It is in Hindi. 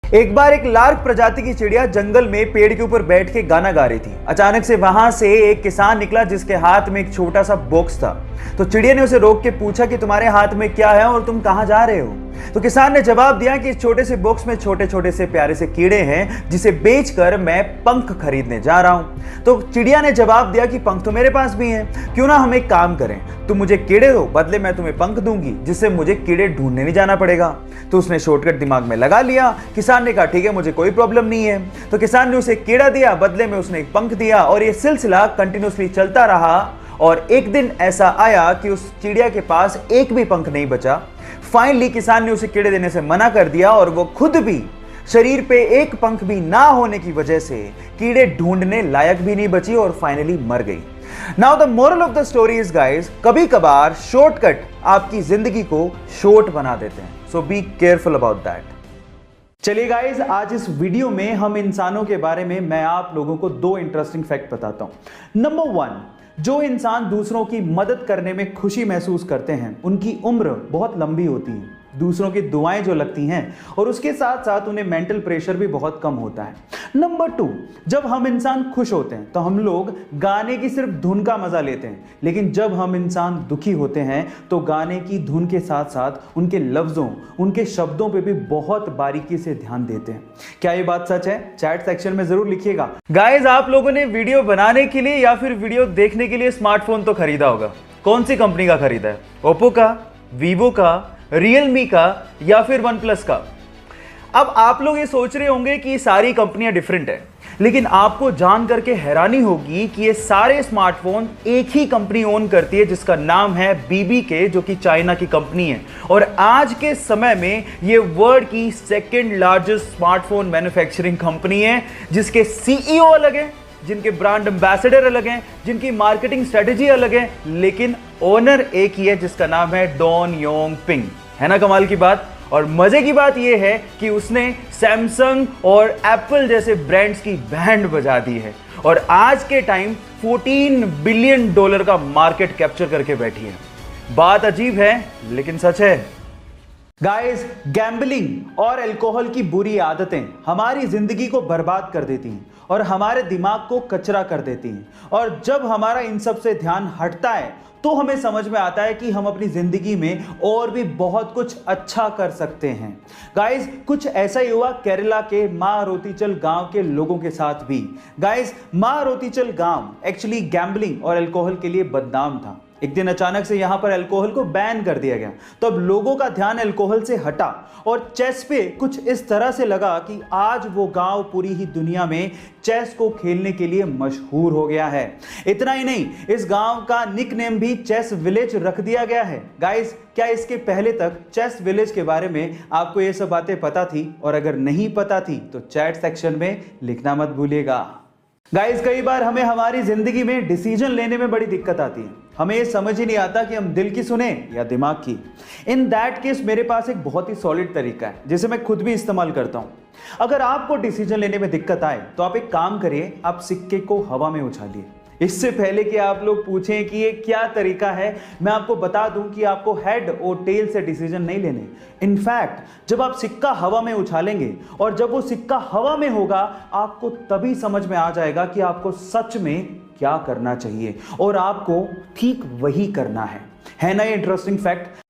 एक बार एक लार्क प्रजाति की चिड़िया जंगल में पेड़ के ऊपर बैठ के गाना गा रही थी। अचानक से वहां से एक किसान निकला जिसके हाथ में एक छोटा सा बॉक्स था। तो चिड़िया ने उसे रोक के पूछा कि तुम्हारे हाथ में क्या है और तुम कहां जा रहे हो। तो किसान ने जवाब दिया कि इस छोटे से बॉक्स में छोटे छोटे से प्यारे से कीड़े हैं जिसे बेचकर मैं पंख खरीदने जा रहा हूं। तो चिड़िया ने जवाब दिया कि पंख तो मेरे पास भी हैं, क्यों ना हम एक काम करें, तुम मुझे कीड़े दो, बदले मैं तुम्हें पंख दूंगी जिससे मुझे कीड़े ढूंढने नहीं जाना पड़ेगा। तो उसने शॉर्टकट दिमाग में लगा लिया। किसान ने कहा ठीक है, मुझे कोई प्रॉब्लम नहीं है। तो किसान ने उसे कीड़ा दिया, बदले में उसने एक पंख दिया और यह सिलसिला कंटिन्यूसली चलता रहा। और एक दिन ऐसा आया कि उस चिड़िया के पास एक भी पंख नहीं बचा। फाइनली किसान ने उसे कीड़े देने से मना कर दिया और वो खुद भी शरीर पे एक पंख भी ना होने की वजह से कीड़े ढूंढने लायक भी नहीं बची और फाइनली मर गई। Now the moral of the story is guys, कभी कभार शॉर्टकट आपकी जिंदगी को शॉर्ट बना देते हैं, सो बी केयरफुल अबाउट दैट। चलिए गाइस, आज इस वीडियो में हम इंसानों के बारे में मैं आप लोगों को दो इंटरेस्टिंग फैक्ट बताता हूं। नंबर 1, जो इंसान दूसरों की मदद करने में खुशी महसूस करते हैं उनकी उम्र बहुत लंबी होती है, दूसरों की दुआएं जो लगती हैं और उसके साथ साथ उन्हें मेंटल प्रेशर भी बहुत कम होता है। नंबर 2, जब हम इंसान खुश होते हैं तो हम लोग गाने की सिर्फ धुन का मजा लेते हैं, लेकिन जब हम इंसान दुखी होते हैं तो गाने की धुन के साथ साथ उनके लफ्जों, उनके शब्दों पे भी बहुत बारीकी से ध्यान देते हैं। क्या ये बात सच है? चैट सेक्शन में जरूर लिखिएगा। गाइस, आप लोगों ने वीडियो बनाने के लिए या फिर वीडियो देखने के लिए स्मार्टफोन तो खरीदा होगा। कौन सी कंपनी का खरीदा है? ओप्पो का, वीवो का, रियलमी का या फिर वन प्लस का? अब आप लोग ये सोच रहे होंगे कि सारी कंपनियां डिफरेंट है, लेकिन आपको जान करके हैरानी होगी कि ये सारे स्मार्टफोन एक ही कंपनी ओन करती है जिसका नाम है BBK, जो कि चाइना की कंपनी है। और आज के समय में ये वर्ल्ड की second largest smartphone manufacturing company है, जिसके CEO अलग है, जिनके ब्रांड एम्बेसडर अलग हैं, जिनकी मार्केटिंग स्ट्रेटेजी अलग है, लेकिन ओनर एक ही है जिसका नाम है डॉन योंग पिंग। है ना कमाल की बात? और मजे की बात यह है कि उसने सैमसंग और एप्पल जैसे ब्रांड्स की बैंड बजा दी है और आज के टाइम $14 बिलियन का मार्केट कैप्चर करके बैठी है। बात अजीब है लेकिन सच है। गाइस, गैम्बलिंग और अल्कोहल की बुरी आदतें हमारी जिंदगी को बर्बाद कर देती हैं और हमारे दिमाग को कचरा कर देती हैं। और जब हमारा इन सब से ध्यान हटता है तो हमें समझ में आता है कि हम अपनी जिंदगी में और भी बहुत कुछ अच्छा कर सकते हैं। गाइस, कुछ ऐसा ही हुआ केरला के मारोतीचल गांव के लोगों के साथ भी। गाइस, मारोतीचल गांव एक्चुअली गैम्बलिंग और अल्कोहल के लिए बदनाम था। एक दिन अचानक से यहां पर अल्कोहल को बैन कर दिया गया, तो अब लोगों का ध्यान अल्कोहल से हटा और चेस पे कुछ इस तरह से लगा कि आज वो गांव पूरी ही दुनिया में चेस को खेलने के लिए मशहूर हो गया है। इतना ही नहीं, इस गांव का निकनेम भी चेस विलेज रख दिया गया है। गाइस, क्या इसके पहले तक चेस विलेज के बारे में आपको ये सब बातें पता थी? और अगर नहीं पता थी तो चैट सेक्शन में लिखना मत भूलिएगा। गाइस, कई बार हमें हमारी जिंदगी में डिसीजन लेने में बड़ी दिक्कत आती है। हमें ये समझ ही नहीं आता कि हम दिल की सुने या दिमाग की। इन दैट केस मेरे पास एक बहुत ही सॉलिड तरीका है जिसे मैं खुद भी इस्तेमाल करता हूं। अगर आपको डिसीजन लेने में दिक्कत आए तो आप एक काम करिए, आप सिक्के को हवा में उछालिए। इससे पहले कि आप लोग पूछें कि ये क्या तरीका है, मैं आपको बता दूं कि आपको हेड और टेल से डिसीजन नहीं लेने। इनफैक्ट जब आप सिक्का हवा में उछालेंगे और जब वो सिक्का हवा में होगा, आपको तभी समझ में आ जाएगा कि आपको सच में क्या करना चाहिए और आपको ठीक वही करना है ना ये इंटरेस्टिंग फैक्ट?